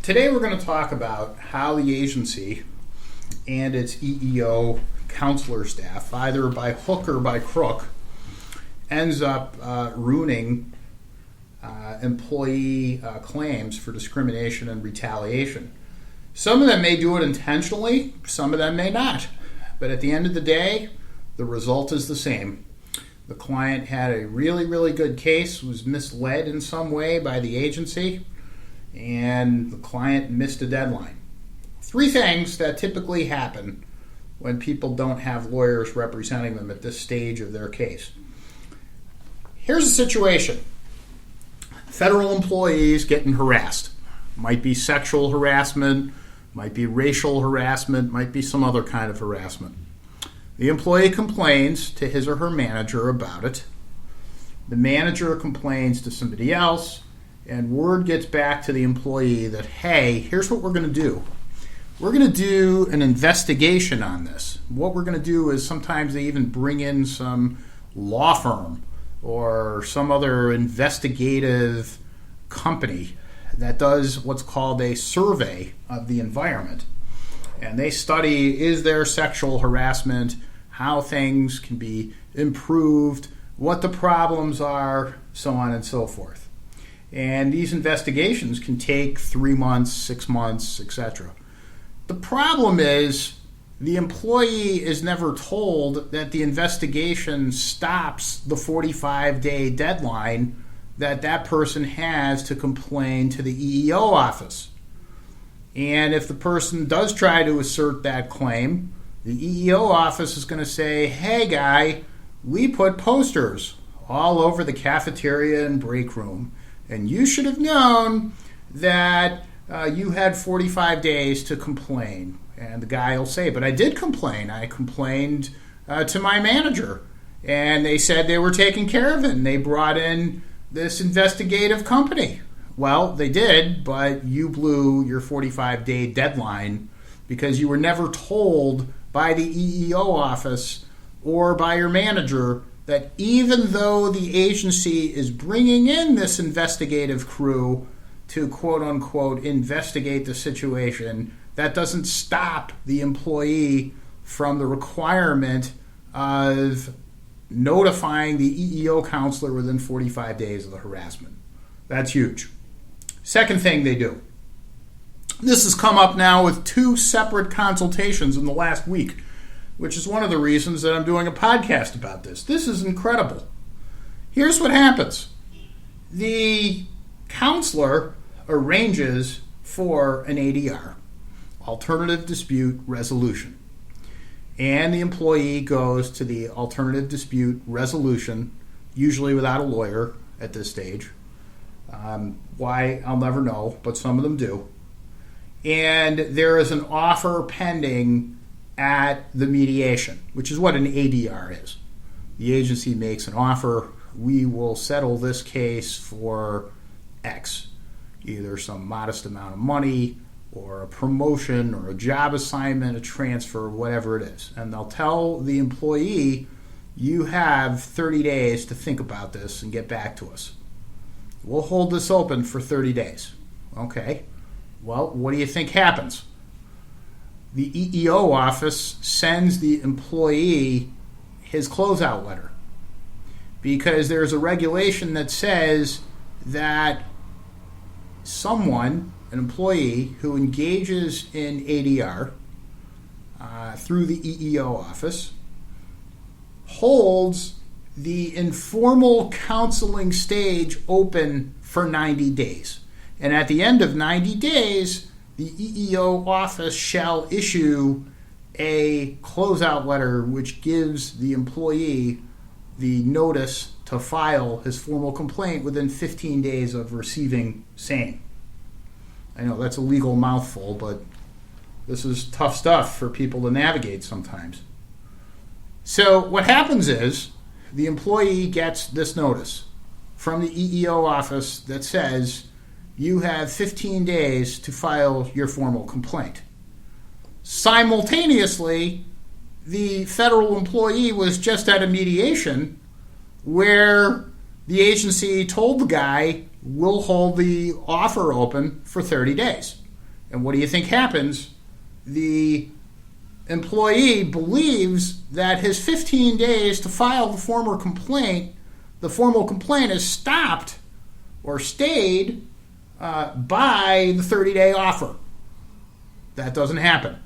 Today we're going to talk about how the agency and its EEO counselor staff, either by hook or by crook, ends up ruining employee claims for discrimination and retaliation. Some of them may do it intentionally, some of them may not. But at the end of the day, the result is the same. The client had a really, really good case, was misled in some way by the agency, and the client missed a deadline. Three things that typically happen when people don't have lawyers representing them at this stage of their case. Here's a situation. Federal employees getting harassed. Might be sexual harassment, might be racial harassment, might be some other kind of harassment. The employee complains to his or her manager about it. The manager complains to somebody else, and word gets back to the employee that, hey, here's what we're going to do. We're going to do an investigation on this. What we're going to do is sometimes they even bring in some law firm or some other investigative company that does what's called a survey of the environment. And they study, is there sexual harassment, how things can be improved, what the problems are, so on and so forth. And these investigations can take 3 months, 6 months, etc. The problem is the employee is never told that the investigation stops the 45-day deadline that person has to complain to the EEO office. And if the person does try to assert that claim, the EEO office is going to say, hey guy, we put posters all over the cafeteria and break room, and you should have known that you had 45 days to complain. And the guy will say, but I did complain. I complained to my manager, and they said they were taking care of it, and they brought in this investigative company. Well, they did, but you blew your 45-day deadline because you were never told by the EEO office or by your manager that even though the agency is bringing in this investigative crew to quote-unquote investigate the situation, that doesn't stop the employee from the requirement of notifying the EEO counselor within 45 days of the harassment. That's huge. Second thing they do. This has come up now with 2 separate consultations in the last week, which is one of the reasons that I'm doing a podcast about this. This is incredible. Here's what happens. The counselor arranges for an ADR, alternative dispute resolution. And the employee goes to the alternative dispute resolution, usually without a lawyer at this stage. Why, I'll never know, but some of them do. And there is an offer pending at the mediation, which is what an ADR is. The agency makes an offer. We will settle this case for X, either some modest amount of money or a promotion or a job assignment, a transfer, whatever it is. And they'll tell the employee, you have 30 days to think about this and get back to us. We'll hold this open for 30 days. Okay. Well, what do you think happens? The EEO office sends the employee his closeout letter because there's a regulation that says that someone, an employee who engages in ADR through the EEO office, holds the informal counseling stage open for 90 days. And at the end of 90 days, the EEO office shall issue a closeout letter which gives the employee the notice to file his formal complaint within 15 days of receiving same. I know that's a legal mouthful, but this is tough stuff for people to navigate sometimes. So what happens is the employee gets this notice from the EEO office that says you have 15 days to file your formal complaint. Simultaneously, the federal employee was just at a mediation where the agency told the guy, we'll hold the offer open for 30 days. And what do you think happens? The employee believes that his 15 days to file the formal complaint is stopped or stayed by the 30-day offer. That doesn't happen.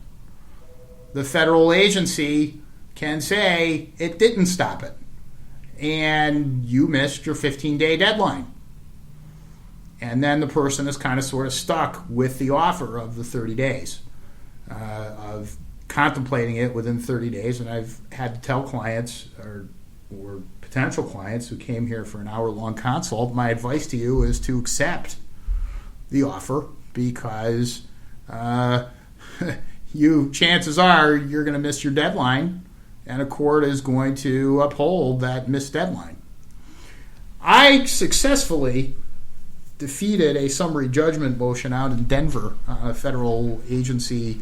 The federal agency can say it didn't stop it, and you missed your 15-day deadline. And then the person is kind of sort of stuck with the offer of the 30 days, of contemplating it within 30 days. And I've had to tell clients or potential clients who came here for an hour-long consult, my advice to you is to accept the offer, because chances are you're going to miss your deadline, and a court is going to uphold that missed deadline. I successfully defeated a summary judgment motion out in Denver on a federal agency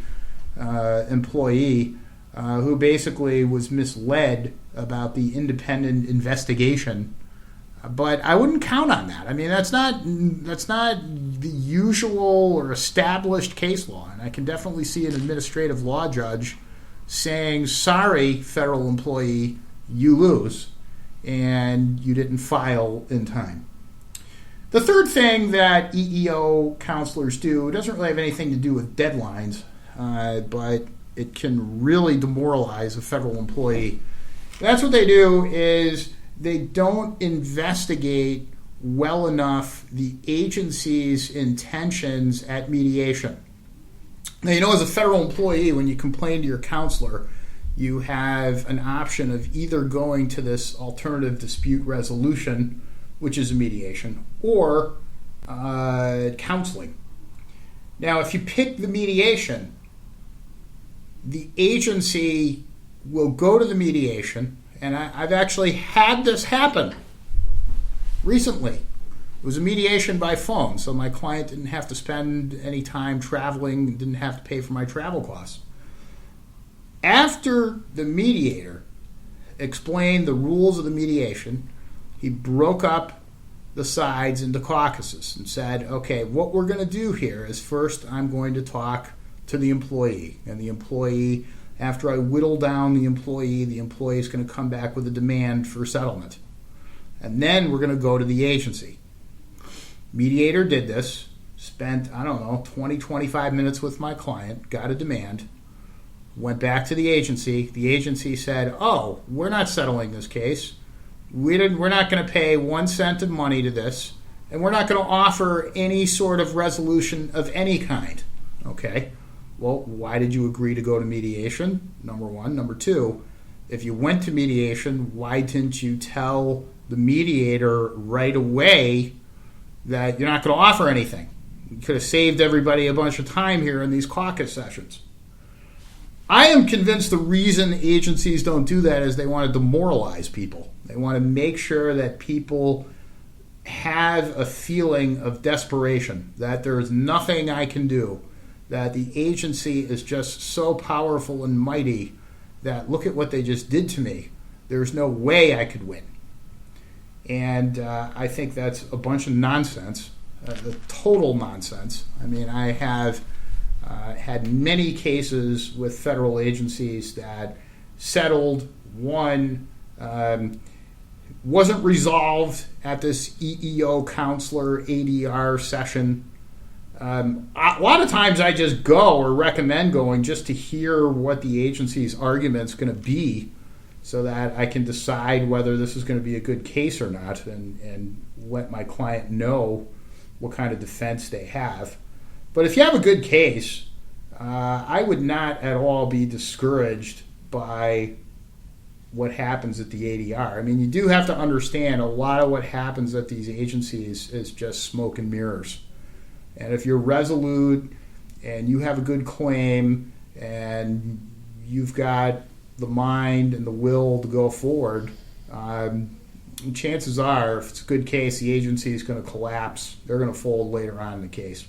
employee who basically was misled about the independent investigation. But I wouldn't count on that. I mean, that's not the usual or established case law. And I can definitely see an administrative law judge saying, sorry, federal employee, you lose, and you didn't file in time. The third thing that EEO counselors do doesn't really have anything to do with deadlines, but it can really demoralize a federal employee. That's what they do is they don't investigate well enough the agency's intentions at mediation. Now, as a federal employee, when you complain to your counselor, you have an option of either going to this alternative dispute resolution, which is a mediation, or counseling. Now, if you pick the mediation, the agency will go to the mediation, and I've actually had this happen recently. It was a mediation by phone, so my client didn't have to spend any time traveling, didn't have to pay for my travel costs. After the mediator explained the rules of the mediation, he broke up the sides into caucuses and said, okay, what we're going to do here is first I'm going to talk to the employee. And the employee, after I whittle down the employee is going to come back with a demand for settlement. And then we're going to go to the agency. Mediator did this, spent, 20, 25 minutes with my client, got a demand, went back to the agency. The agency said, oh, we're not settling this case. We're not going to pay 1 cent of money to this, and we're not going to offer any sort of resolution of any kind. Okay, well, why did you agree to go to mediation? Number one. Number two, if you went to mediation, why didn't you tell the mediator right away that you're not going to offer anything? You could have saved everybody a bunch of time here in these caucus sessions. I am convinced the reason agencies don't do that is they want to demoralize people. They want to make sure that people have a feeling of desperation, that there is nothing I can do, that the agency is just so powerful and mighty that look at what they just did to me. There's no way I could win. And I think that's a bunch of nonsense, total nonsense. I mean, I have had many cases with federal agencies that settled, won, wasn't resolved at this EEO counselor ADR session. A lot of times I just go or recommend going just to hear what the agency's argument's going to be so that I can decide whether this is going to be a good case or not, and let my client know what kind of defense they have. But if you have a good case, I would not at all be discouraged by what happens at the ADR. I mean, you do have to understand a lot of what happens at these agencies is just smoke and mirrors. And if you're resolute and you have a good claim and you've got the mind and the will to go forward, chances are, if it's a good case, the agency is going to collapse. They're going to fold later on in the case.